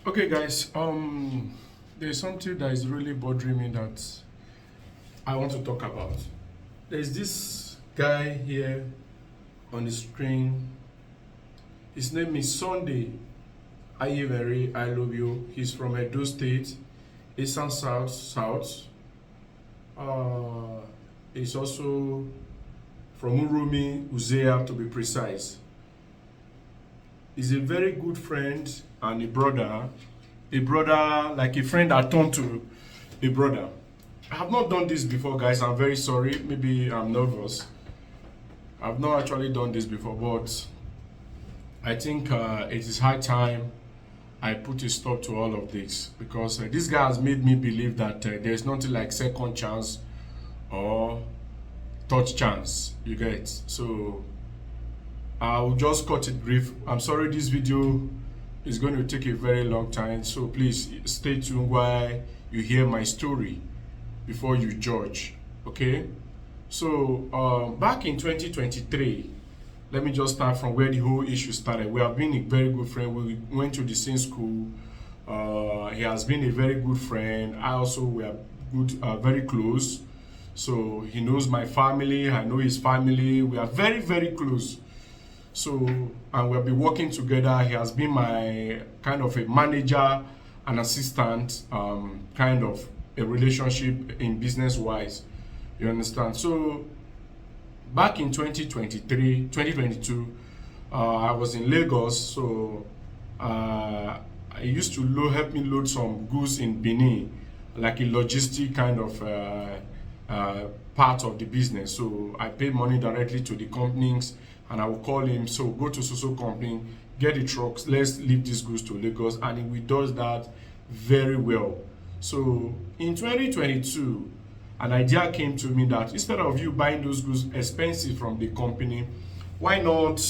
Okay, guys. There's something that is really bothering me that I want to talk about. There's this guy here on the screen. His name is Sunday Ayevere. I love you. He's from Edo State, Eastern South. Uh, he's also from Urumi, Uzea to be precise. He's a very good friend and a brother like a friend that turned to a brother. I have not done this before, guys. I'm very sorry. Maybe I'm nervous. I've not actually done this before, but I think it is high time I put a stop to all of this because this guy has made me believe that there's nothing like second chance or third chance. You get so. I'll just cut it brief. I'm sorry this video is going to take a very long time, so please stay tuned while you hear my story before you judge. Okay? So back in 2023, let me just start from where the whole issue started. We have been a very good friend. We went to the same school. He has been a very good friend. I also were good, very close. So he knows my family. I know his family. We are very, very close. So, and we'll be working together. He has been my kind of a manager and assistant, kind of a relationship in business wise. You understand? So, back in 2022, I was in Lagos. So, I used to help me load some goods in Benin, like a logistic kind of part of the business. So, I pay money directly to the companies and I will call him, so go to so company, get the trucks, let's leave these goods to Lagos, and he does that very well. So in 2022, an idea came to me that instead of you buying those goods expensive from the company, why not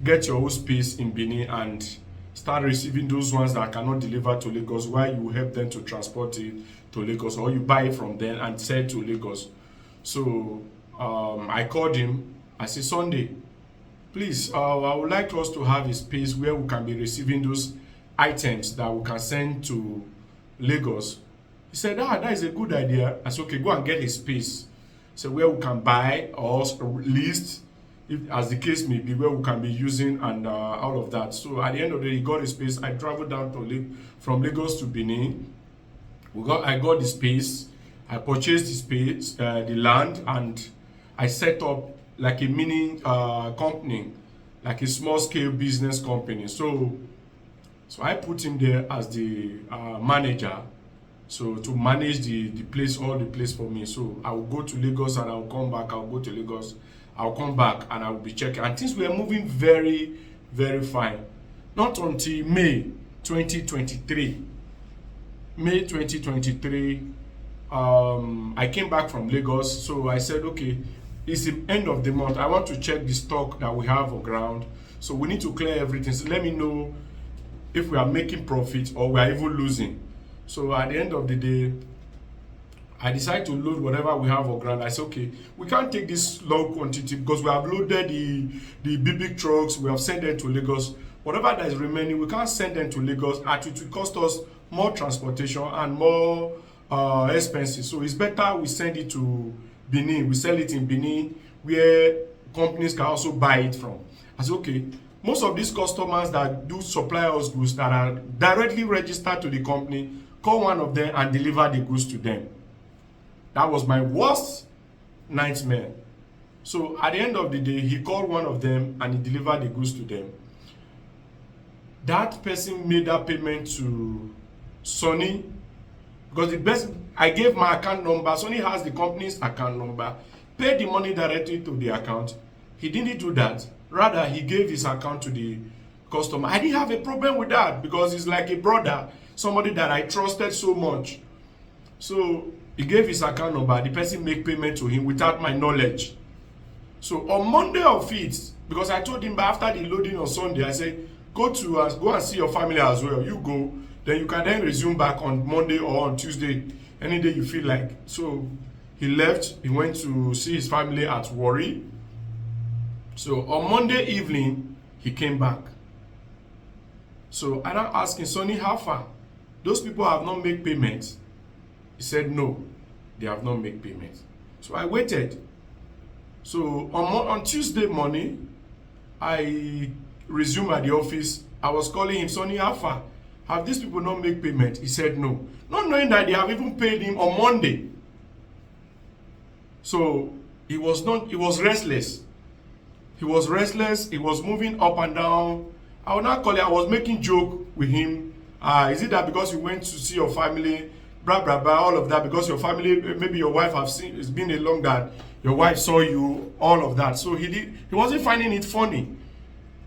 get your own space in Benin and start receiving those ones that cannot deliver to Lagos while you help them to transport it to Lagos, or you buy it from them and sell to Lagos. So I called him. I said, Sunday, please, I would like us to have a space where we can be receiving those items that we can send to Lagos. He said, that is a good idea. I said, okay, go and get a space. So where we can buy or list, if, as the case may be, where we can be using and all of that. So at the end of the day, he got a space. I traveled down from Lagos to Benin. I got the space. I purchased the space, the land, and I set up like a mini company, like a small scale business company. So I put him there as the manager, so to manage the place, all the place for me. So I will go to Lagos and I will come back. I'll go to Lagos, I'll come back, and I will be checking. And things were moving very, very fine. Not until May 2023. May 2023, I came back from Lagos. So I said, okay, it's the end of the month. I want to check the stock that we have on ground. So we need to clear everything. So let me know if we are making profit or we are even losing. So at the end of the day, I decided to load whatever we have on ground. I said, okay, we can't take this low quantity because we have loaded the big trucks. We have sent them to Lagos. Whatever that is remaining, we can't send them to Lagos. And it will cost us more transportation and more expenses. So it's better we send it to Benin. We sell it in Benin where companies can also buy it from. I said, okay, most of these customers that do supply us goods that are directly registered to the company, call one of them and deliver the goods to them. That was my worst nightmare. So at the end of the day, he called one of them and he delivered the goods to them. That person made that payment to Sonny, because the best, I gave my account number. Sonny has the company's account number. Paid the money directly to the account. He didn't do that. Rather, he gave his account to the customer. I didn't have a problem with that because he's like a brother, somebody that I trusted so much. So he gave his account number. The person make payment to him without my knowledge. So on Monday of it, because I told him after the loading on Sunday, I said, go and see your family as well. You go. Then you can then resume back on Monday or on Tuesday, any day you feel like. So he left. He went to see his family at Warri. So on Monday evening, he came back. So I now asked him, Sonny, how far? Those people have not made payments. He said, no, they have not made payments. So I waited. So on Tuesday morning, I resumed at the office. I was calling him, Sonny, how far? Have these people not made payment? He said no. Not knowing that they have even paid him on Monday. So he was restless. He was restless. He was moving up and down. I would not call it. I was making joke with him. Is it that because you went to see your family, blah blah blah, all of that, because your family, maybe your wife have seen, it's been a long that your wife saw you, all of that. So he wasn't finding it funny.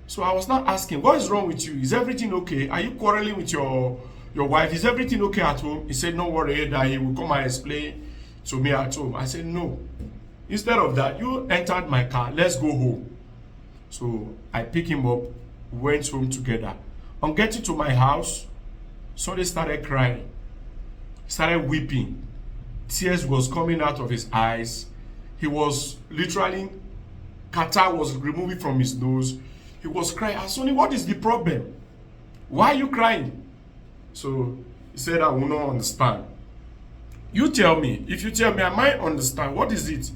So I was not asking, what is wrong with you? Is everything okay? Are you quarreling with your wife? Is everything okay at home? He said, no worry, that he will come and explain to me at home. I said, no. Instead of that, you entered my car. Let's go home. So I picked him up, went home together. On getting to my house, Sonny started crying, started weeping. Tears was coming out of his eyes. He was literally, catarrh was removing from his nose. He was crying. Sonny, what is the problem? Why are you crying? So he said, I will not understand. You tell me. If you tell me, I might understand. What is it?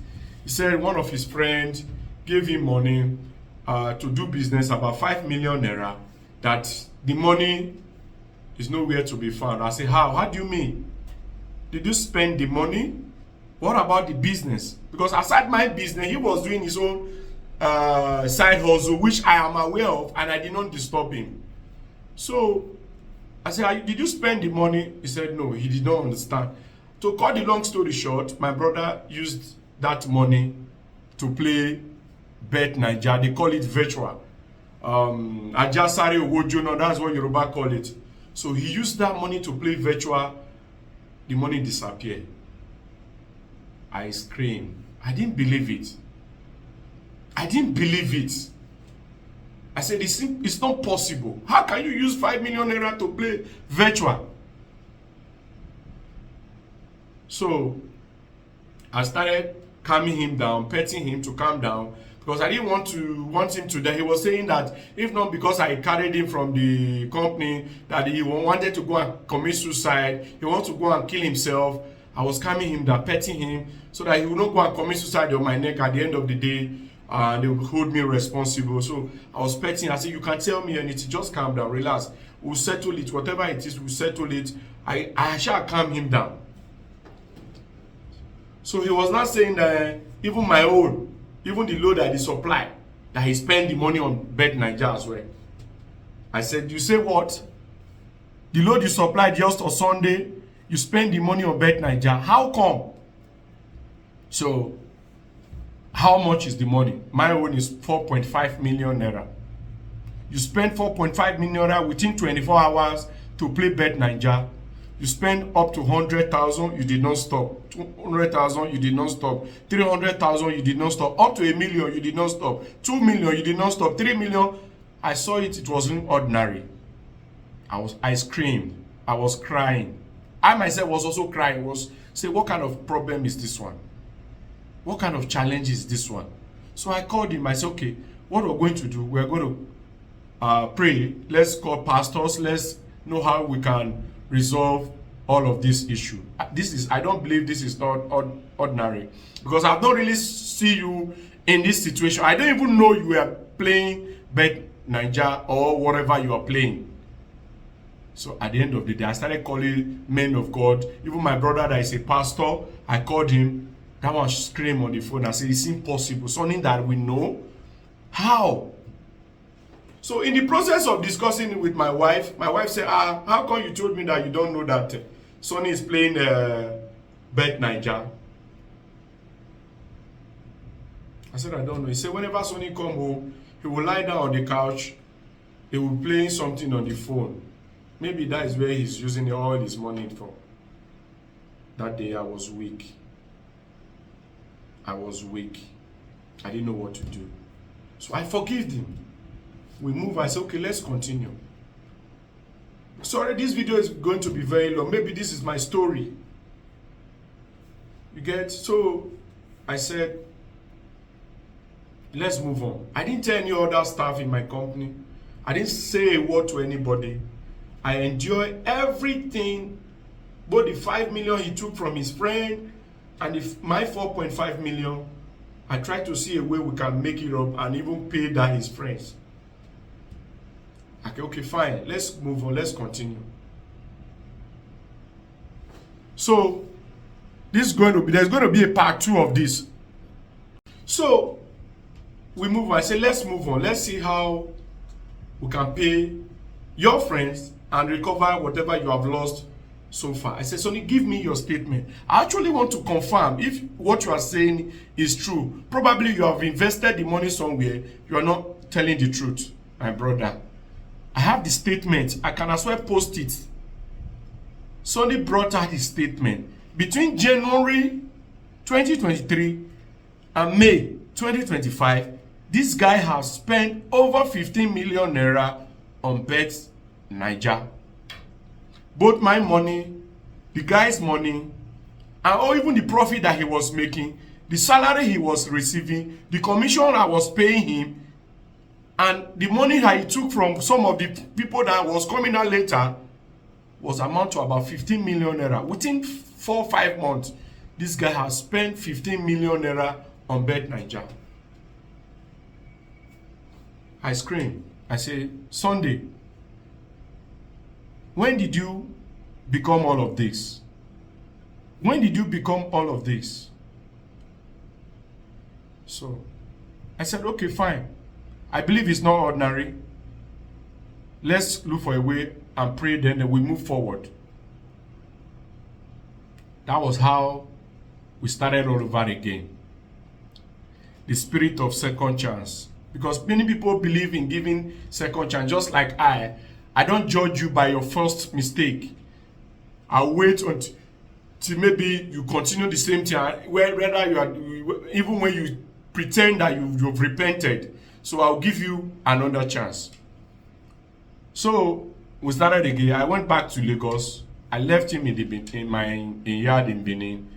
He said one of his friends gave him money to do business, about 5 million naira, that the money is nowhere to be found. I said, how? How do you mean? Did you spend the money? What about the business? Because aside my business, he was doing his own side hustle, which I am aware of, and I did not disturb him. So I said, did you spend the money? He said, no, he did not understand. To cut the long story short, my brother used that money to play Bet Naija. They call it virtual. Ajasare Owojono, that's what Yoruba call it. So he used that money to play virtual. The money disappeared. I screamed. I didn't believe it. I didn't believe it. I said, it's not possible. How can you use 5 million naira to play virtual? So I started calming him down, petting him to calm down, because I didn't want him to die. He was saying that if not because I carried him from the company, that he wanted to go and commit suicide, he wanted to go and kill himself. I was calming him down, petting him, so that he would not go and commit suicide on my neck at the end of the day. They would hold me responsible. So I was petting. I said, you can tell me anything, just calm down, relax. We'll settle it. Whatever it is, we'll settle it. I shall calm him down. So he was not saying that even my own, even the load that he supply, that he spent the money on Bet Naija as well. I said, you say what? The load you supplied just on Sunday, you spend the money on Bet Naija. How come? So how much is the money? My own is 4.5 million naira. You spend 4.5 million naira within 24 hours to play Bet Naija. You spend up to 100,000, you did not stop. 200,000, you did not stop. 300,000, you did not stop. Up to 1 million, you did not stop. 2 million, you did not stop. 3 million, I saw it, it wasn't ordinary. I screamed. I was crying. I myself was also crying. Say, what kind of problem is this one? What kind of challenge is this one? So I called him. I said, okay, what we're going to do, we're going to pray. Let's call pastors. Let's know how we can resolve all of this issue. I don't believe this is not ordinary, because I don't really see you in this situation. I don't even know you are playing Bet Naija or whatever you are playing. So at the end of the day, I started calling men of God. Even my brother that is a pastor, I called him. That one screamed on the phone. I said, it's impossible. Something that we know. How? So in the process of discussing with my wife said, how come you told me that you don't know that Sonny is playing Bet Naija? I said, I don't know. He said, whenever Sonny come home, he will lie down on the couch. He will play something on the phone. Maybe that is where he's using all his money for. That day I was weak. I didn't know what to do. So I forgave him. We move. I said, okay, let's continue. Sorry, this video is going to be very long. Maybe this is my story. You get? So I said, let's move on. I didn't tell any other staff in my company. I didn't say a word to anybody. I enjoy everything, both the 5 million he took from his friend and my 4.5 million. I tried to see a way we can make it up and even pay that his friends. Okay, fine. Let's move on. Let's continue. So there's going to be a part 2 of this. So we move on. I say, let's move on. Let's see how we can pay your friends and recover whatever you have lost so far. I said, Sonny, give me your statement. I actually want to confirm if what you are saying is true. Probably you have invested the money somewhere. You are not telling the truth, my brother. I have the statement. I can as well post it. Sonny brought out his statement. Between January 2023 and May 2025, this guy has spent over 15 million naira on bets Naija. Both my money, the guy's money, and even the profit that he was making, the salary he was receiving, the commission I was paying him, and the money that he took from some of the people that was coming out later was amount to about 15 million naira. Within 4 or 5 months, this guy has spent 15 million naira on Bet Naija. I scream. I say, Sunday, when did you become all of this? When did you become all of this? So I said, okay, fine. I believe it's not ordinary. Let's look for a way and pray, then we move forward. That was how we started all over again. The spirit of second chance. Because many people believe in giving second chance, just like I don't judge you by your first mistake. I'll wait until maybe you continue the same thing, whether you are, even when you pretend that you've repented. So I'll give you another chance. So we started again. I went back to Lagos. I left him in my yard in Benin.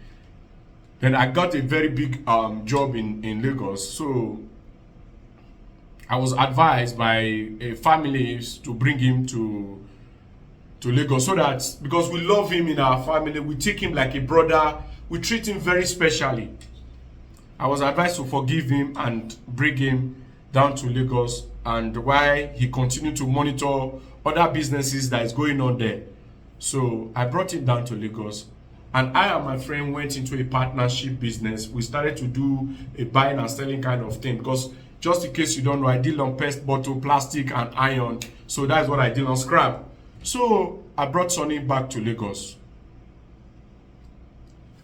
Then I got a very big job in Lagos. So I was advised by a family to bring him to Lagos, so that because we love him in our family, we take him like a brother, we treat him very specially. I was advised to forgive him and bring him down to Lagos, and while he continued to monitor other businesses that is going on there. So I brought him down to Lagos, and I and my friend went into a partnership business. We started to do a buying and selling kind of thing, because just in case you don't know, I deal on pest bottle, plastic, and iron. So that's what I deal on, scrap. So I brought Sonny back to Lagos.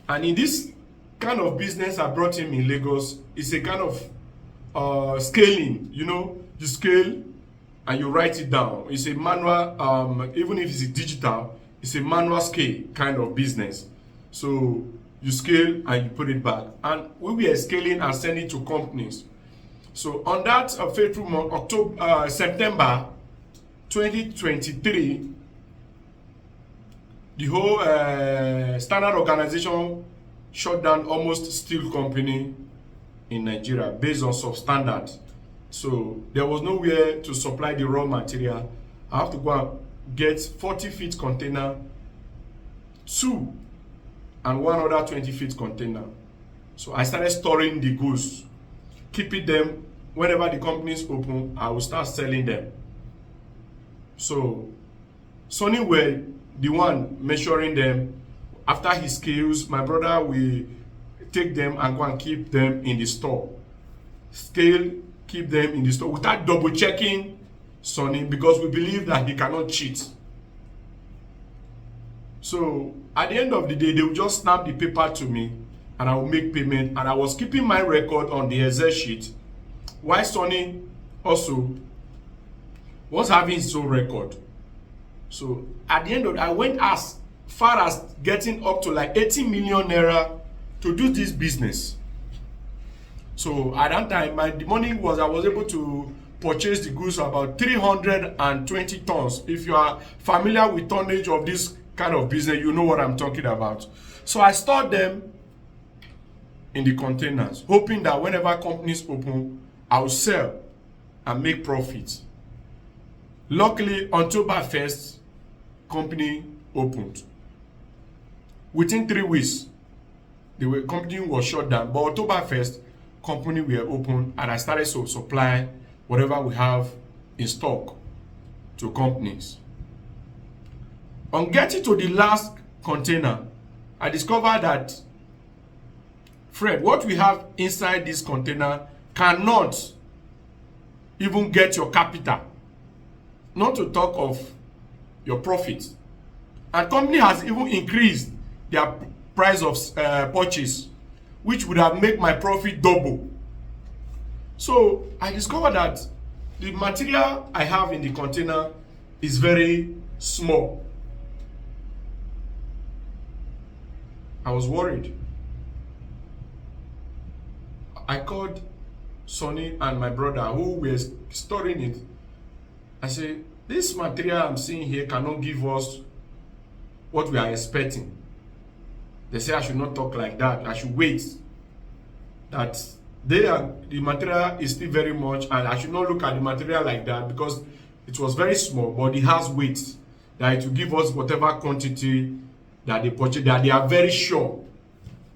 And in this kind of business I brought him in Lagos, it's a kind of scaling. You know, you scale and you write it down. It's a manual, even if it's digital, it's a manual scale kind of business. So you scale and you put it back. And we were scaling and sending to companies. So on that fateful month, September 2023, the whole standard organization shut down almost steel company in Nigeria based on substandard. So there was nowhere to supply the raw material. I have to go and get 40-feet container, 2 and one other 20-feet container. So I started storing the goods, keeping them. Whenever the companies open, I will start selling them. So Sonny were the one measuring them. After he scales, my brother will take them and go and keep them in the store. Scale, keep them in the store without double checking Sonny, because we believe that he cannot cheat. So at the end of the day, they will just snap the paper to me and I will make payment. And I was keeping my record on the Excel sheet, while Sonny also was having his own record. So at the end of it, I went as far as getting up to like 80 million naira to do this business. So at that time, the money was, I was able to purchase the goods about 320 tons. If you are familiar with tonnage of this kind of business, you know what I'm talking about. So I stored them in the containers, hoping that whenever companies open, I'll sell and make profit. Luckily, October 1st, company opened. Within 3 weeks, the company was shut down. But October 1st, company were open, and I started to supply whatever we have in stock to companies. On getting to the last container, I discovered that, Fred, what we have inside this container cannot even get your capital, not to talk of your profit. And company has even increased their price of purchase, which would have made my profit double. So I discovered that the material I have in the container is very small. I was worried. I called Sonny and my brother who were storing it. I said, this material I'm seeing here cannot give us what we are expecting. They say I should not talk like that. I should wait. That the material is still very much, and I should not look at the material like that because it was very small, but it has weight. That it will give us whatever quantity that they purchase, that they are very sure.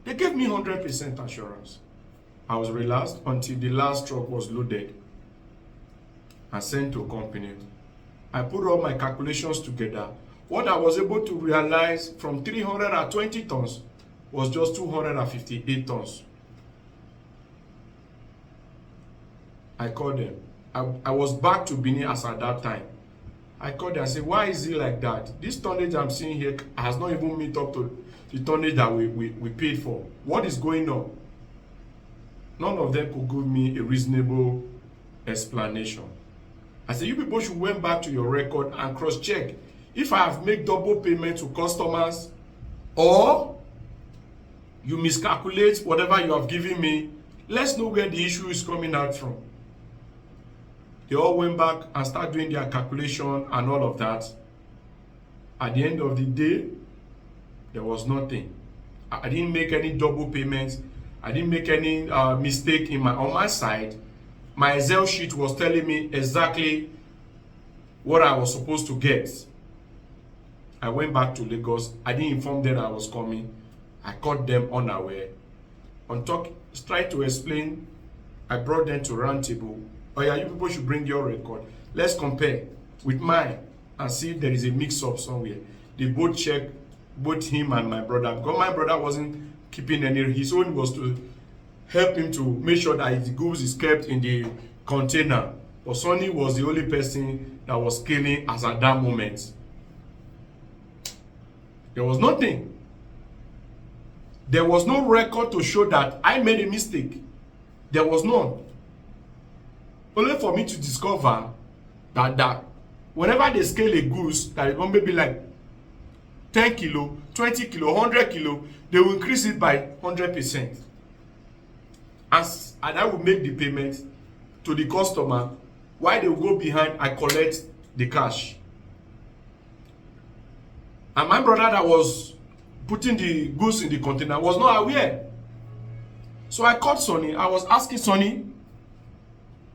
They gave me 100% assurance. I was relaxed until the last truck was loaded and sent to a company. I put all my calculations together. What I was able to realize from 320 tons was just 258 tons. I called them. I was back to Benin as at that time. I called them and said, why is it like that? This tonnage I'm seeing here has not even met up to the tonnage that we paid for. What is going on? None of them could give me a reasonable explanation. I said, you people should went back to your record and cross-check if I have made double payment to customers or you miscalculate whatever you have given me. Let's know where the issue is coming out from. They all went back and started doing their calculation and all of that. At the end of the day, there was nothing. I didn't make any double payments. I didn't make any mistake on my side. My Excel sheet was telling me exactly what I was supposed to get. I went back to Lagos. I didn't inform them I was coming. I caught them unaware. Tried to explain. I brought them to round table. Oh yeah, you people should bring your record. Let's compare with mine and see if there is a mix-up somewhere. They both checked, both him and my brother. Because my brother wasn't keeping any, his own was to help him to make sure that his goods is kept in the container. But Sonny was the only person that was scaling as at that moment. There was nothing. There was no record to show that I made a mistake. There was none. Only for me to discover that whenever they scale a goods, that it won't be like 10 kilo, 20 kilo, 100 kilo, they will increase it by 100%. And I will make the payment to the customer. While they will go behind, I collect the cash. And my brother that was putting the goods in the container was not aware. So I called Sonny. I was asking Sonny,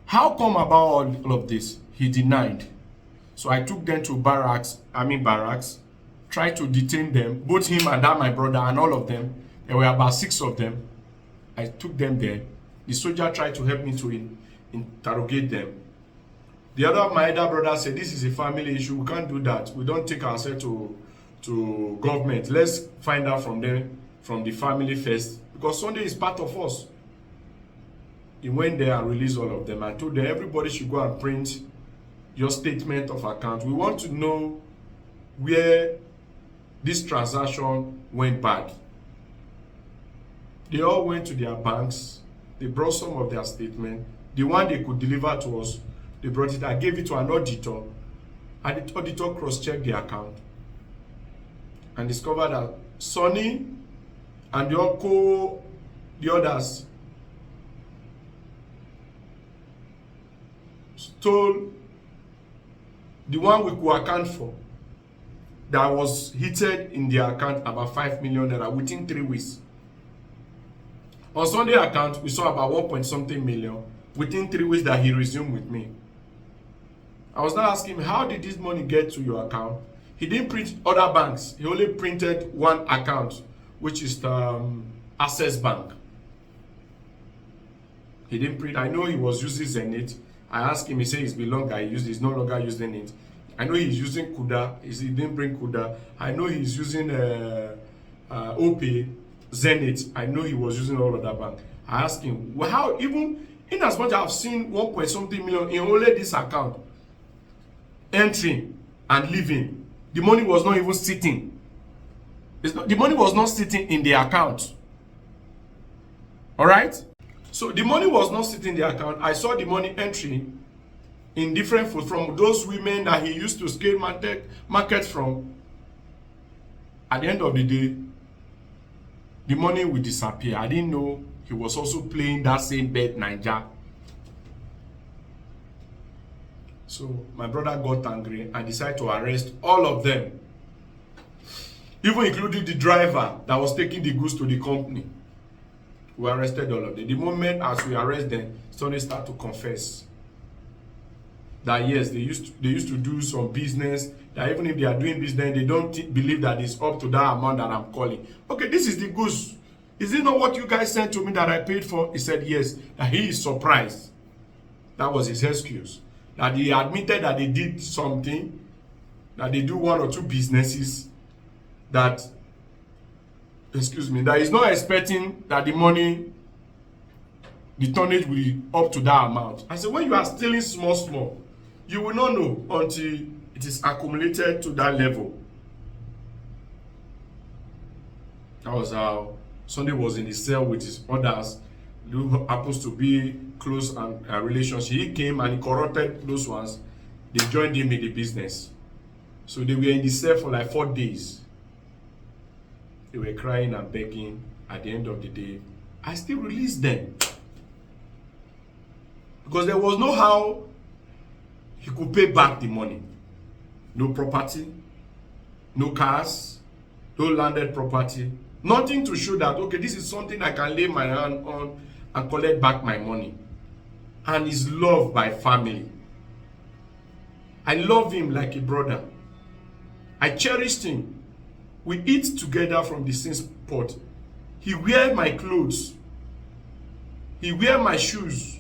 how come about all of this? He denied. So I took them to barracks, tried to detain them, both him and that my brother and all of them. There were about 6 of them. I took them there. The soldier tried to help me to interrogate them. My other brother said, this is a family issue. We can't do that. We don't take ourselves to government. Let's find out from them, from the family first. Because Sunday is part of us. He went there and released all of them. I told them, everybody should go and print your statement of account. We want to know where this transaction went bad. They all went to their banks. They brought some of their statement. The one they could deliver to us, they brought it. I gave it to an auditor. And the auditor cross-checked the account and discovered that Sonny and the others stole the one we could account for that was heated in their account about 5 million naira within 3 weeks. On Sunday account, we saw about 1 point something million within 3 weeks that he resumed with me. I was now asking him, how did this money get to your account? He didn't print other banks. He only printed one account, which is the Access Bank. He didn't print. I know he was using Zenith. I asked him, he said it's he's no longer using it. I know he's using Kuda. He didn't bring Kuda. I know he's using OP, Zenith. I know he was using all of that bank. I asked him, well, how, even in as much as I've seen 1 point something million in only this account, entering and leaving, the money was not even sitting. The money was not sitting in the account. All right? So the money was not sitting in the account. I saw the money entering in different food from those women that he used to scale market from. At the end of the day, the money will disappear. I didn't know he was also playing that same bet, Niger. So my brother got angry and decided to arrest all of them, even including the driver that was taking the goods to the company. We arrested all of them. The moment as we arrest them, Sonny started to confess that yes, they used to do some business, that even if they are doing business, they don't believe that it's up to that amount that I'm calling. Okay, this is the goods. Is it not what you guys sent to me that I paid for? He said yes, that he is surprised. That was his excuse. That he admitted that they did something, that they do 1 or 2 businesses, that, excuse me, that he's not expecting that the money, the tonnage will be up to that amount. I said, when you are stealing small, you will not know until it is accumulated to that level. That was how Sunday was in the cell with his others, who happens to be close and relationship. He came and he corrupted those ones. They joined him in the business. So they were in the cell for like 4 days. They were crying and begging. At the end of the day, I still released them. Because there was no how he could pay back the money. No property, no cars, no landed property. Nothing to show that, okay, this is something I can lay my hand on and collect back my money. And he's loved by family. I love him like a brother. I cherished him. We eat together from the same pot. He wear my clothes. He wear my shoes.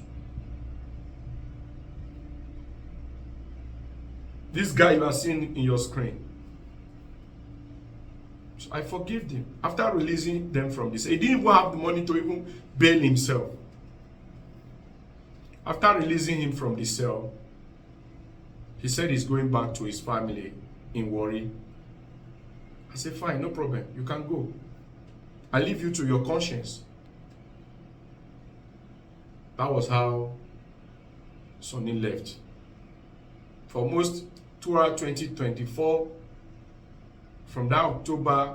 This guy you are seeing in your screen. So I forgive him. After releasing them from this, he didn't even have the money to even bail himself. After releasing him from the cell, he said he's going back to his family in Warri. I said, fine, no problem. You can go. I leave you to your conscience. That was how Sonny left. For almost throughout 2024, from that October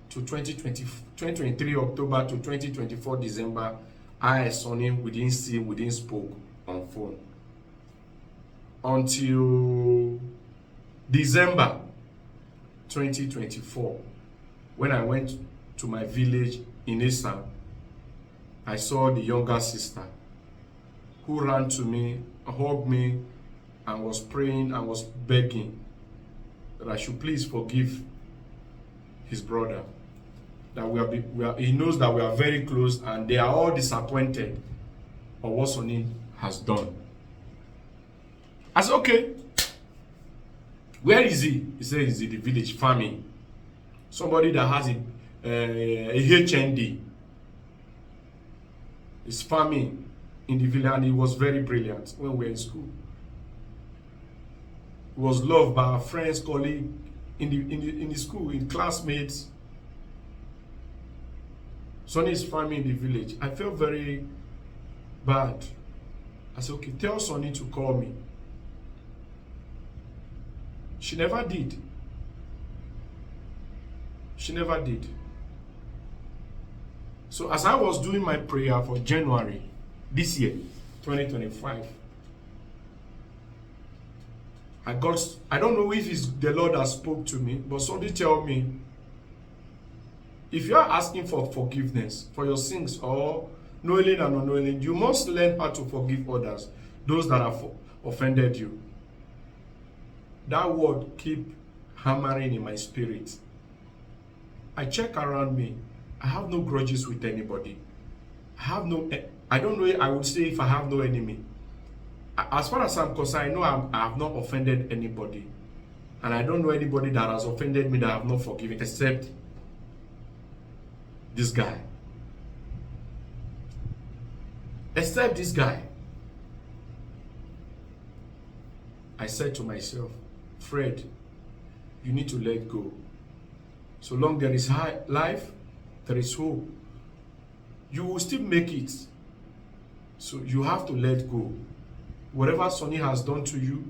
to 2023 October to 2024 December, I, Sonny, we didn't see, we didn't spoke on phone. Until December 2024, when I went to my village in Esan, I saw the younger sister who ran to me, hugged me, and was praying and was begging that I should please forgive his brother. That he knows that we are very close and they are all disappointed of what Sonny has done. I said, okay. Where is he? He said he's in the village farming. Somebody that has a HND is farming in the village, and he was very brilliant when we were in school. He was loved by our friends, colleagues in the school, in classmates. Sonny is farming in the village. I felt very bad. I said, okay, tell Sonny to call me. She never did. She never did. So as I was doing my prayer for January this year, 2025, I don't know if it's the Lord that spoke to me, but somebody tell me, if you are asking for forgiveness for your sins, or knowingly and unknowingly, you must learn how to forgive others, those that have offended you. that word keep hammering in my spirit. I check around me. I have no grudges with anybody. I don't know, I would say if I have no enemy. As far as I'm concerned, I know I have not offended anybody. And I don't know anybody that has offended me that I have not forgiven, except this guy. Except this guy. I said to myself, Fred, you need to let go. So long there is life, there is hope. You will still make it. So you have to let go. Whatever Sonny has done to you,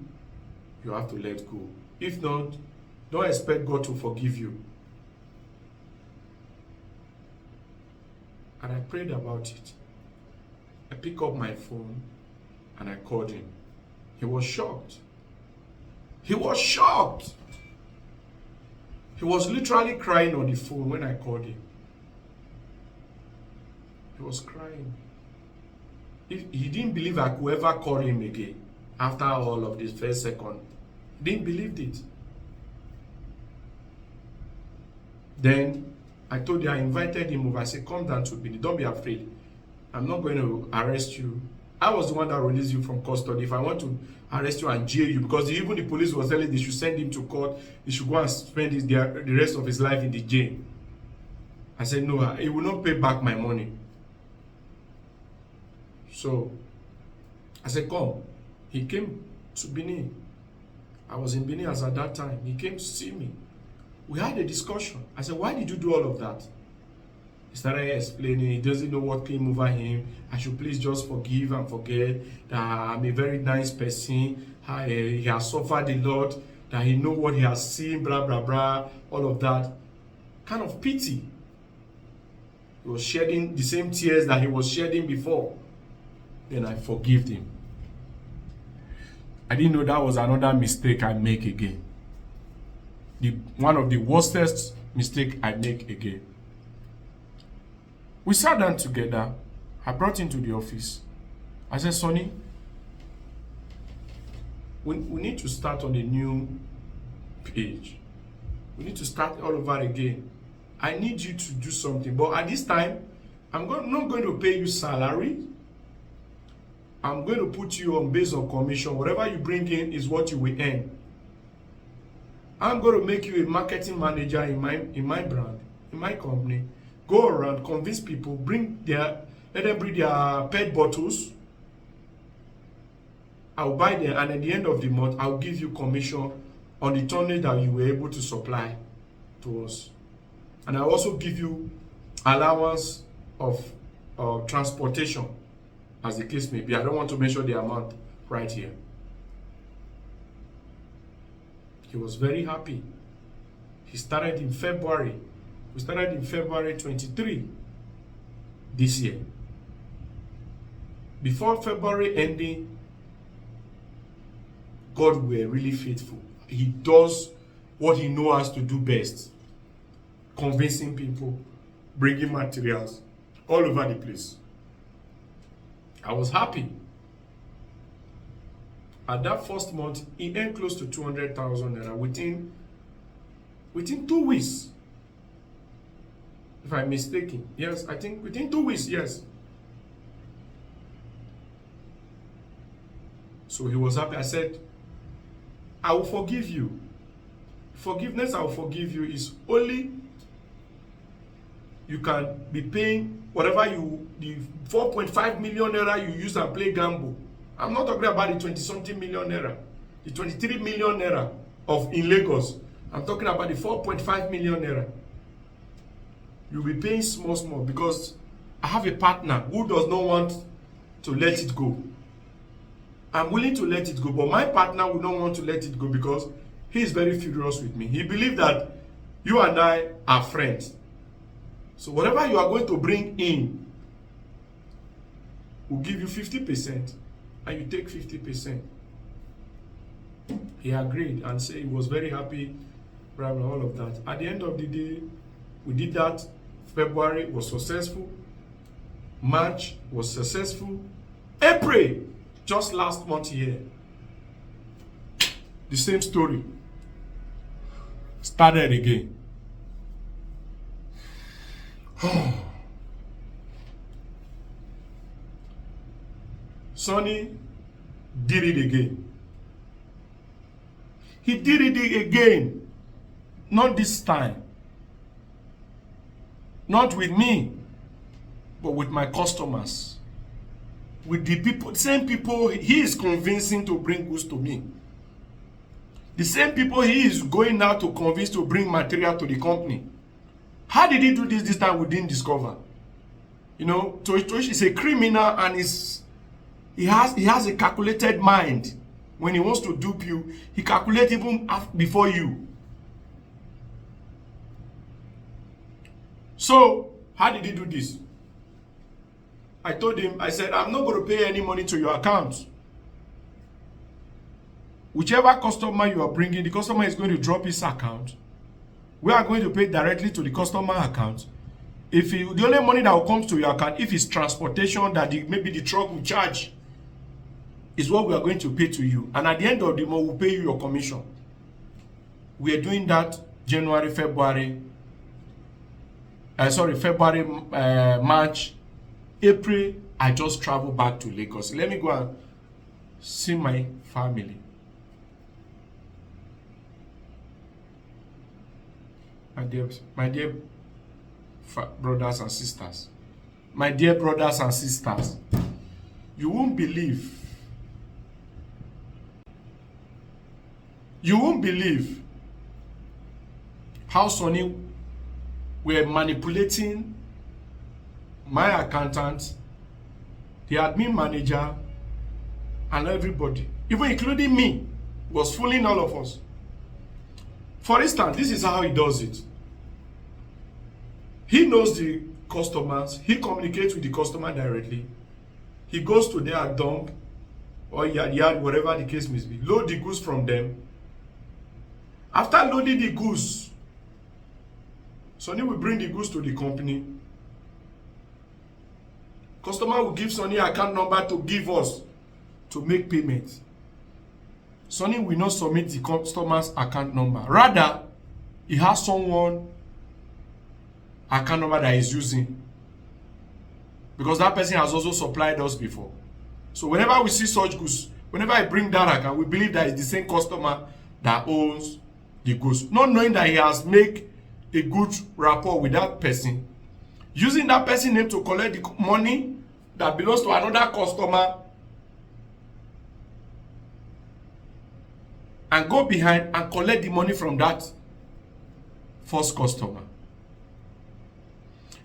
you have to let go. If not, don't expect God to forgive you. And I prayed about it. I picked up my phone and I called him. He was shocked. He was shocked. He was literally crying on the phone when I called him. He was crying. He didn't believe I could ever call him again after all of this first second. He didn't believe it. Then I told you, I invited him over. I said, come down to Benin. Don't be afraid. I'm not going to arrest you. I was the one that released you from custody. If I want to arrest you and jail you, because even the police was telling they should send him to court, he should go and spend the rest of his life in the jail. I said, no, he will not pay back my money. So I said, come. He came to Benin. I was in Benin as at that time. He came to see me. We had a discussion. I said, why did you do all of that? He started explaining. He doesn't know what came over him. I should please just forgive and forget that I'm a very nice person. He has suffered a lot. That he knows what he has seen, blah, blah, blah. All of that. Kind of pity. He was shedding the same tears that he was shedding before. Then I forgave him. I didn't know that was another mistake I make again. One of the worstest mistake I make again. We sat down together. I brought him to the office. I said, Sonny, we need to start on a new page. We need to start all over again. I need you to do something. But at this time, I'm not going to pay you salary. I'm going to put you on based on commission. Whatever you bring in is what you will earn. I'm going to make you a marketing manager in my brand, in my company. Go around, convince people, let them bring their pet bottles. I'll buy them, and at the end of the month, I'll give you commission on the tonnage that you were able to supply to us. And I'll also give you allowance of transportation, as the case may be. I don't want to mention the amount right here. He was very happy. He started in February. We started in February 23 this year. Before February ending, God were really faithful. He does what he knows how to do best. Convincing people, bringing materials all over the place. I was happy. At that first month, he earned close to 200,000 naira within 2 weeks. If I'm mistaken. Yes, I think within 2 weeks, yes. So he was happy. I said, I will forgive you. Forgiveness I will forgive you is only you can be paying whatever the 4.5 million naira you use and play gamble. I'm not talking about the 20-something million naira, the 23 million naira in Lagos. I'm talking about the 4.5 million naira. You'll be paying small because I have a partner who does not want to let it go. I'm willing to let it go, but my partner will not want to let it go because he is very furious with me. He believes that you and I are friends. So whatever you are going to bring in, we'll give you 50%. And you take 50%. He agreed and said he was very happy, blah, blah, all of that. At the end of the day, we did that. February was successful. March was successful. April, just last month here, The same story started again. Sonny did it again. He did it again. Not this time. Not with me, but with my customers. With the people, same people he is convincing to bring goods to me. The same people he is going now to convince to bring material to the company. How did he do this time we didn't discover? You know, Tosh is a criminal and he has a calculated mind. When he wants to dupe you, he calculates even before you. So, how did he do this? I told him, I said, I'm not going to pay any money to your account. Whichever customer you are bringing, the customer is going to drop his account. We are going to pay directly to the customer account. If the only money that will come to your account, if it's transportation that maybe the truck will charge, is what we are going to pay to you. And at the end of the month, we'll pay you your commission. We are doing that January, February, March, April. I just travel back to Lagos. Let me go and see my family. My dear brothers and sisters, my dear brothers and sisters, you won't believe how Sonny were manipulating my accountant, the admin manager, and everybody, even including me, was fooling all of us. For instance, this is how he does it. He knows the customers. He communicates with the customer directly. He goes to their dump or yard, whatever the case may be. Load the goods from them. After loading the goods, Sonny will bring the goods to the company. Customer will give Sonny account number to give us to make payment. Sonny will not submit the customer's account number. Rather, he has someone account number that he's using, because that person has also supplied us before. So whenever we see such goods, whenever I bring that account, we believe that it's the same customer that owns the goods, not knowing that he has made a good rapport with that person, using that person's name to collect the money that belongs to another customer, and go behind and collect the money from that first customer.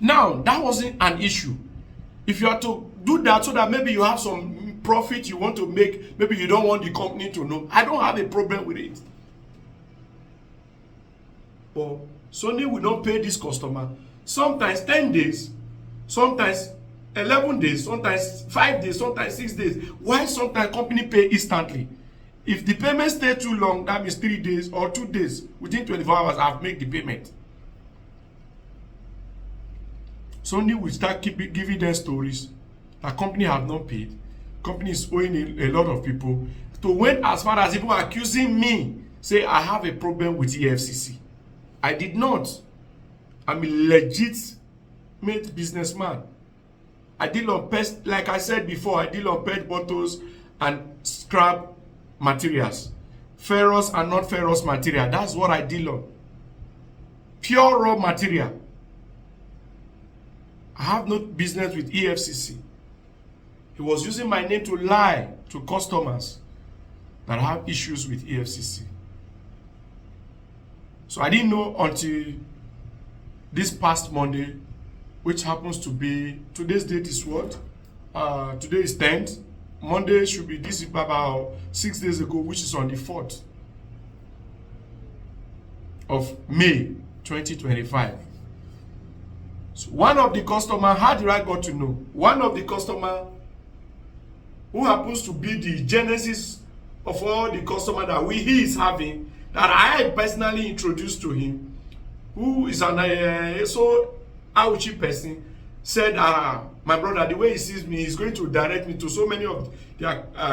Now, that wasn't an issue. If you are to do that so that maybe you have some profit you want to make, maybe you don't want the company to know, I don't have a problem with it. But Sonny will not pay this customer. Sometimes 10 days, sometimes 11 days, sometimes 5 days, sometimes 6 days. Why sometimes company pay instantly? If the payment stay too long, that means 3 days or 2 days. Within 24 hours, I've made the payment. Sonny will start giving them stories that company have not paid. Company is owing a lot of people. To went as far as even accusing me, say I have a problem with EFCC. I did not. I'm a legitimate businessman. I deal on pest, like I said before, I deal on pet bottles and scrap materials. Ferrous and non-ferrous material. That's what I deal on. Pure raw material. I have no business with EFCC. He was using my name to lie to customers that I have issues with EFCC. So I didn't know until this past Monday, which happens to be, today's date is what? Today is 10th. Monday should be, this is about 6 days ago, which is on the 4th of May 2025. So one of the customer, how did I got to know? One of the customer who happens to be the genesis of all the customer that he is having, that I personally introduced to him, who is an so ouchy person, said, my brother, the way he sees me, he's going to direct me to so many of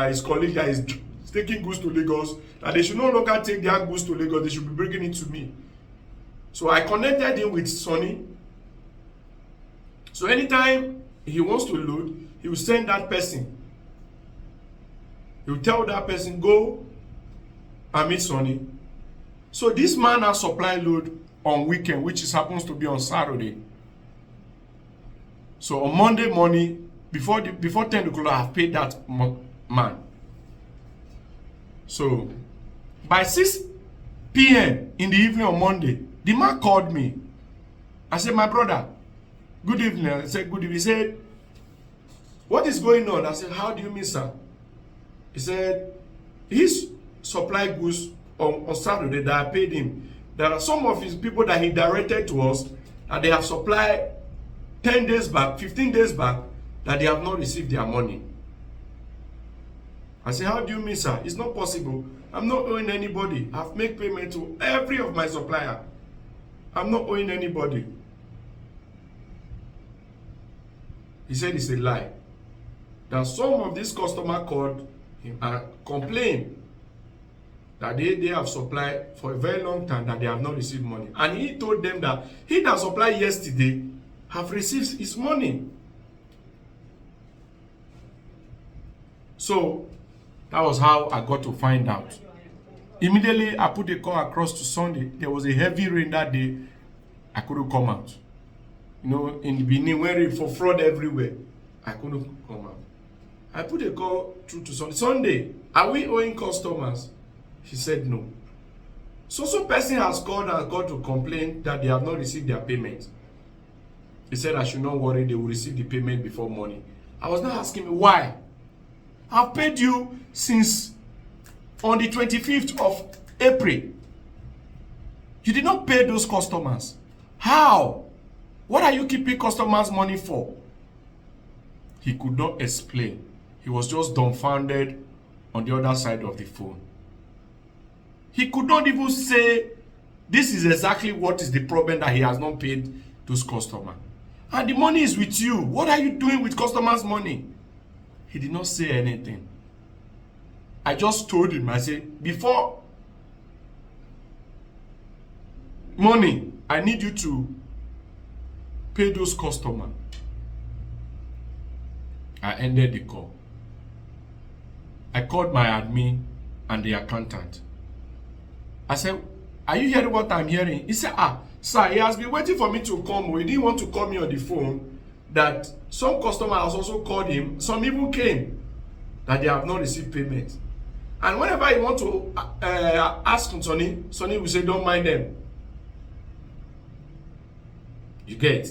his colleagues that is taking goods to Lagos, that they should no longer take their goods to Lagos, they should be bringing it to me. So I connected him with Sonny. So anytime he wants to load, he will send that person. He will tell that person, go and meet Sonny. So this man has supply load on weekend, which is happens to be on Saturday. So on Monday morning, before 10 o'clock, I have paid that man. So by 6 p.m. in the evening on Monday, the man called me. I said, my brother, good evening. I said, good evening. He said, what is going on? I said, how do you mean, sir? He said, his supply goods on Saturday that I paid him. There are some of his people that he directed to us that they have supplied 10 days back, 15 days back, that they have not received their money. I said, how do you mean, sir? It's not possible. I'm not owing anybody. I've made payment to every of my supplier. I'm not owing anybody. He said it's a lie. That some of these customers called him and complained that they have supplied for a very long time that they have not received money. And he told them that he that supplied yesterday have received his money. So that was how I got to find out. Immediately I put a call across to Sunday. There was a heavy rain that day. I couldn't come out. You know, in the beginning, when for fraud everywhere, I couldn't come out. I put a call through to Sunday. Sunday, are we owing customers? He said no. So person has called and got to complain that they have not received their payment. He said I should not worry, they will receive the payment before morning. I was not asking me why. I've paid you since on the 25th of April. You did not pay those customers. How? What are you keeping customers' money for? He could not explain. He was just dumbfounded on the other side of the phone. He could not even say, this is exactly what is the problem that he has not paid those customers. And the money is with you. What are you doing with customers' money? He did not say anything. I just told him, I said, before morning, I need you to pay those customers. I ended the call. I called my admin and the accountant. I said, are you hearing what I'm hearing? He said, sir, he has been waiting for me to come. He didn't want to call me on the phone. That some customer has also called him. Some even came that they have not received payment. And whenever he want to ask Sonny will say, don't mind them. You get?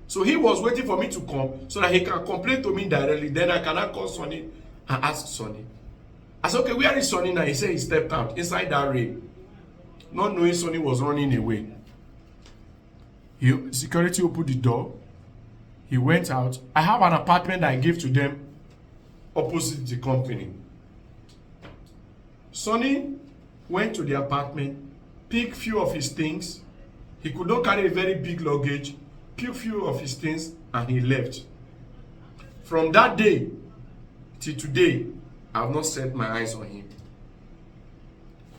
So he was waiting for me to come so that he can complain to me directly. Then I cannot call Sonny and ask Sonny. I said, okay, where is Sonny now? He said he stepped out inside that rain. Not knowing Sonny was running away. Security opened the door. He went out. I have an apartment that I gave to them opposite the company. Sonny went to the apartment, picked few of his things. He could not carry a very big luggage, picked few of his things, and he left. From that day till today, I have not set my eyes on him.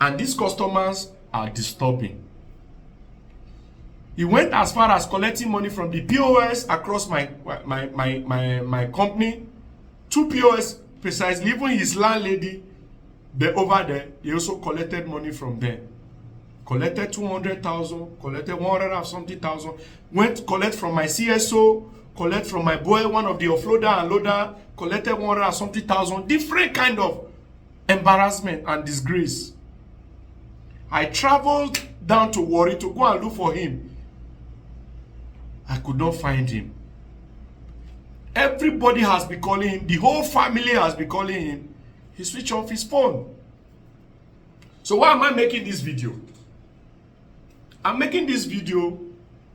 And these customers are disturbing. He went as far as collecting money from the POS across my company. 2 POS precisely. Even his landlady, they over there, they also collected money from them. Collected 200,000, collected 100 and something thousand. Went to collect from my CSO, collect from my boy, one of the offloader and loader, collected 100 and something thousand. Different kind of embarrassment and disgrace. I traveled down to Warri to go and look for him. I could not find him. Everybody has been calling him. The whole family has been calling him. He switched off his phone. So why am I making this video? I'm making this video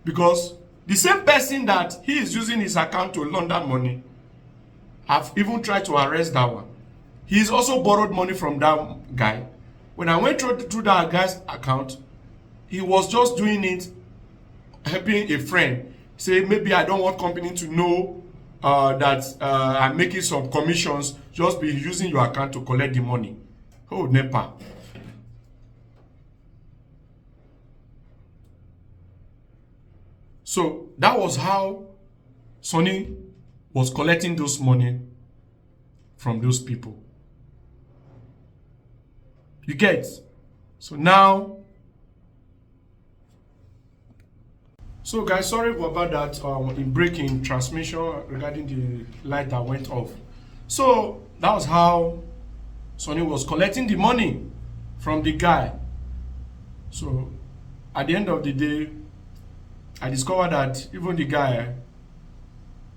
because the same person that he is using his account to launder money, I've even tried to arrest that one. He's also borrowed money from that guy. When I went through that guy's account, he was just doing it, helping a friend. Say, maybe I don't want company to know that I'm making some commissions, just be using your account to collect the money. Oh, NEPA. So that was how Sonny was collecting those money from those people. You get? So now, so guys, sorry about that in breaking transmission regarding the light that went off. So that was how Sonny was collecting the money from the guy. So at the end of the day, I discovered that even the guy,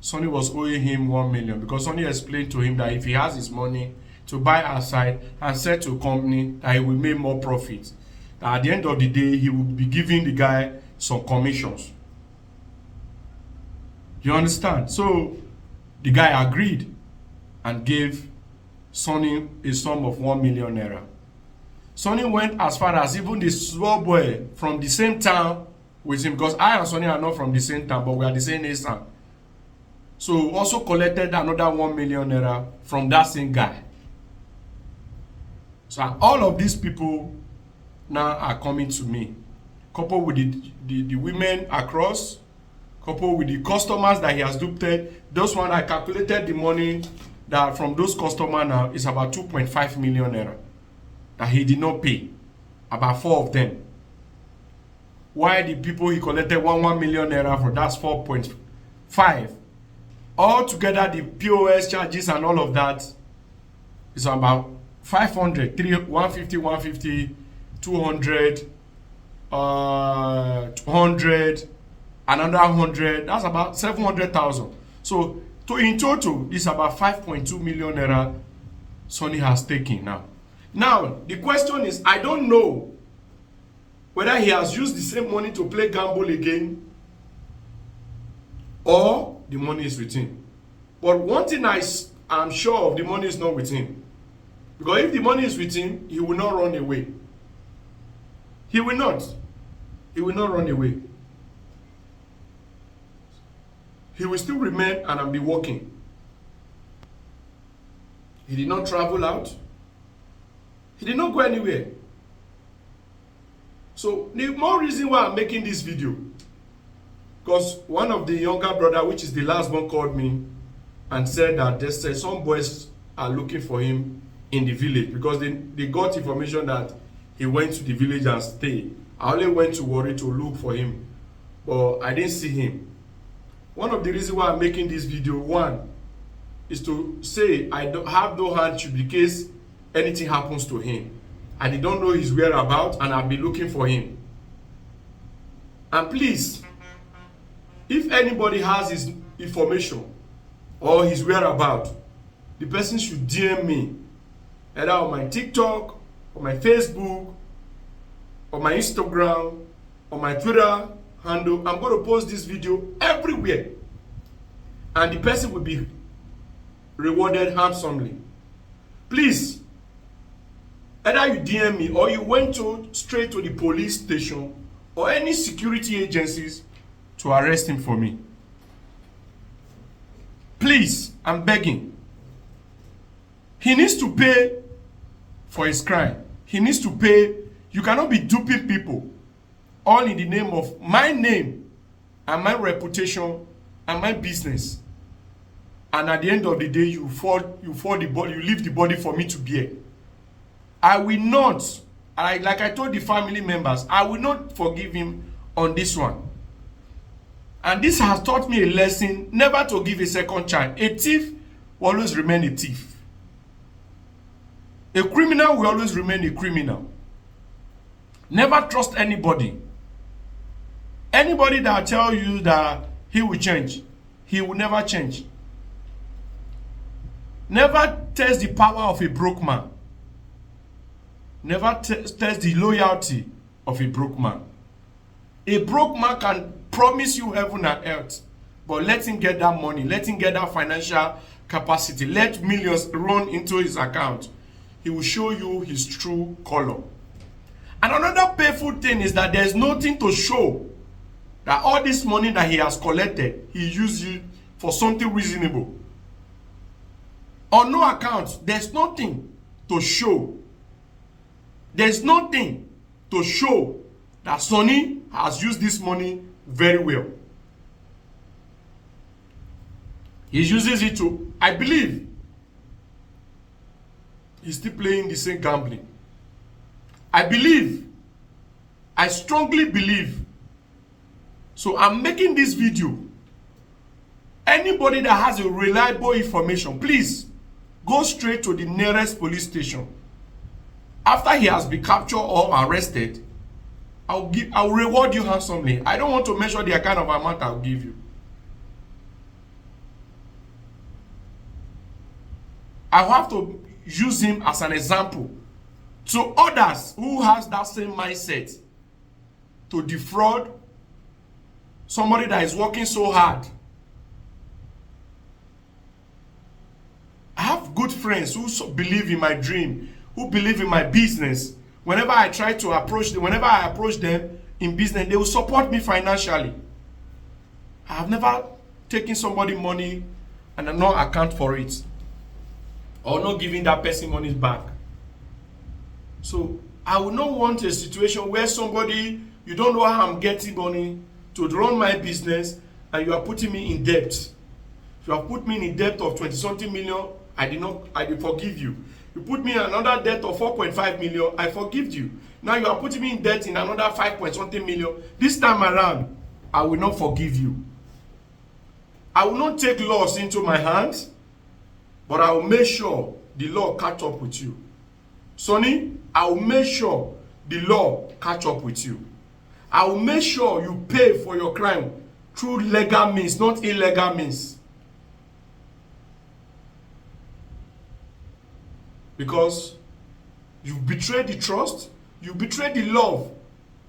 Sonny was owing him 1 million because Sonny explained to him that if he has his money to buy outside and sell to a company, that he will make more profit. That at the end of the day, he will be giving the guy some commissions. You understand? So the guy agreed and gave Sonny a sum of 1 million naira. Sonny went as far as even the small boy from the same town with him, because I and Sonny are not from the same town, but we are the same age. So also collected another 1 million naira from that same guy. So all of these people now are coming to me, coupled with the women across, coupled with the customers that he has duped. Those one I calculated the money that from those customers now is about 2.5 million naira that he did not pay, about 4 of them. Why the people he collected 1 million naira for, that's 4.5. All together the POS charges and all of that is about 500, 150, 200, 200, another 100. That's about 700,000. So in total, this is about 5.2 million naira Sonny has taken now. Now, the question is, I don't know whether he has used the same money to play gamble again or the money is with him. But one thing I'm sure of, the money is not with him. Because if the money is with him, he will not run away. He will not. He will not run away. He will still remain and be working. He did not travel out. He did not go anywhere. So the more reason why I'm making this video, because one of the younger brother, which is the last one, called me and said that they said some boys are looking for him in the village because they got information that he went to the village and stayed. I only went to Warri to look for him, but I didn't see him. One of the reasons why I'm making this video, one, is to say I don't have no hardship in case anything happens to him. I don't know his whereabouts and I'll be looking for him. And please, if anybody has his information or his whereabouts, the person should DM me, either on my TikTok, or my Facebook, or my Instagram, or my Twitter handle. I'm going to post this video everywhere. And the person will be rewarded handsomely. Please, either you DM me or you went straight to the police station or any security agencies to arrest him for me. Please, I'm begging. He needs to pay for his crime. He needs to pay. You cannot be duping people all in the name of my name and my reputation and my business. And at the end of the day, you fall the body, you leave the body for me to bear. I will not, like I told the family members, I will not forgive him on this one. And this has taught me a lesson never to give a second chance. A thief will always remain a thief. A criminal will always remain a criminal. Never trust anybody. Anybody that tell you that he will change, he will never change. Never test the power of a broke man. Never test the loyalty of a broke man. A broke man can promise you heaven and earth, but let him get that money, let him get that financial capacity, let millions run into his account. He will show you his true color. And another painful thing is that there's nothing to show that all this money that he has collected, he used it for something reasonable. On no account, there's nothing to show There's nothing to show that Sonny has used this money very well. He uses it to, I believe, he's still playing the same gambling. I strongly believe. So I'm making this video. Anybody that has a reliable information, please go straight to the nearest police station. After he has been captured or arrested, I'll reward you handsomely. I don't want to measure the kind of amount I'll give you. I have to use him as an example to others who has that same mindset to defraud somebody that is working so hard. I have good friends who believe in my dream, who believe in my business. Whenever I try to approach them, whenever I approach them in business, they will support me financially. I have never taken somebody money and I not account for it, or not giving that person money back. So I will not want a situation where somebody, you don't know how I'm getting money to run my business and you are putting me in debt. You have put me in debt of 20-something million, I did forgive you. You put me in another debt of 4.5 million, I forgive you. Now you are putting me in debt in another 5-something million. This time around, I will not forgive you. I will not take laws into my hands, but I will make sure the law catch up with you. Sonny, I will make sure the law catch up with you. I will make sure you pay for your crime through legal means, not illegal means. Because you betrayed the trust, you betrayed the love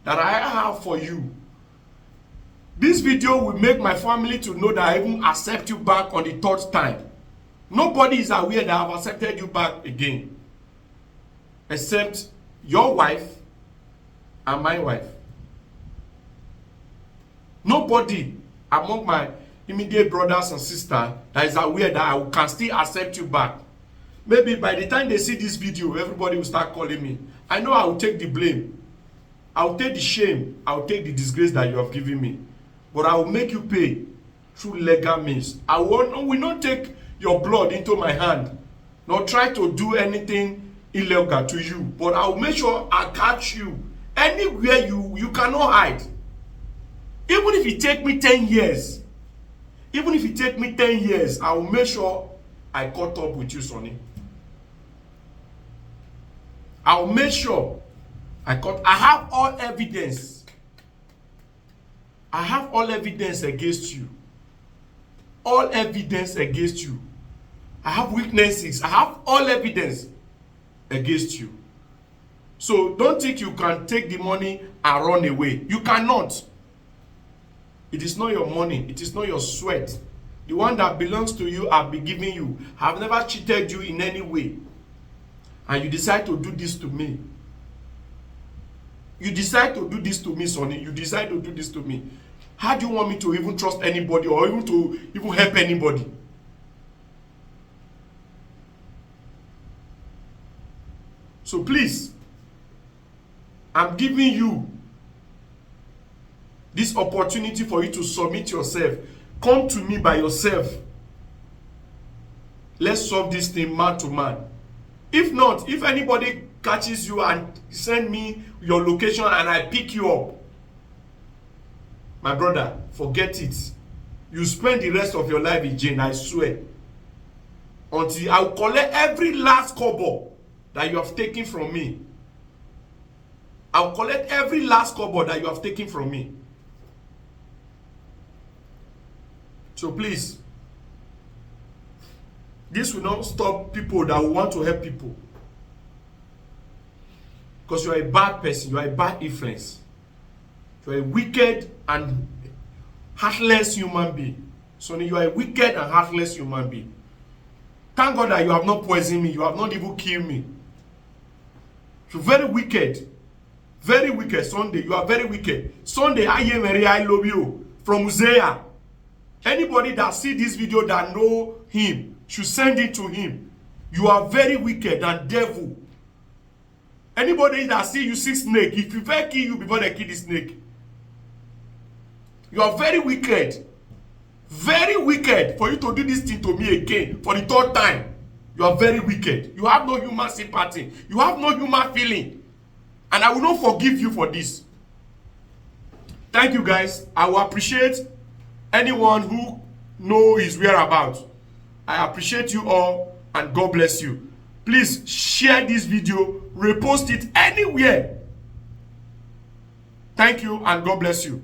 that I have for you. This video will make my family to know that I even accept you back on the third time. Nobody is aware that I've accepted you back again, except your wife and my wife. Nobody among my immediate brothers and sisters that is aware that I can still accept you back. Maybe by the time they see this video, everybody will start calling me. I know I will take the blame. I will take the shame. I will take the disgrace that you have given me. But I will make you pay through legal means. I will not take your blood into my hand, nor try to do anything illegal to you. But I will make sure I catch you anywhere you cannot hide. Even if it take me 10 years, I will make sure I caught up with you, Sonny. I will make sure I have all evidence. I have all evidence against you. All evidence against you. I have witnesses. I have all evidence against you. So don't think you can take the money and run away. You cannot. It is not your money. It is not your sweat. The one that belongs to you, I've been giving you. I've never cheated you in any way. And you decide to do this to me. You decide to do this to me, Sonny. You decide to do this to me. How do you want me to even trust anybody or even to help anybody? So please, I'm giving you this opportunity for you to submit yourself. Come to me by yourself. Let's solve this thing man to man. If not, if anybody catches you and send me your location and I pick you up, my brother, forget it. You spend the rest of your life in jail, I swear. Until I will collect every last kobo that you have taken from me. I will collect every last kobo that you have taken from me. So please, this will not stop people that will want to help people. Because you are a bad person, you are a bad influence. You are a wicked and heartless human being. Sonny, you are a wicked and heartless human being. Thank God that you have not poisoned me, you have not even killed me. You're very wicked. Very wicked, Sunday. You are very wicked. Sunday, I love you. From Uzziah. Anybody that see this video that know him should send it to him. You are very wicked and devil. Anybody that see you see snake, if you first kill you before they kill the snake. You are very wicked. Very wicked for you to do this thing to me again for the third time. You are very wicked. You have no human sympathy. You have no human feeling. And I will not forgive you for this. Thank you, guys. I will appreciate anyone who knows his whereabouts. I appreciate you all, and God bless you. Please share this video, repost it anywhere. Thank you, and God bless you.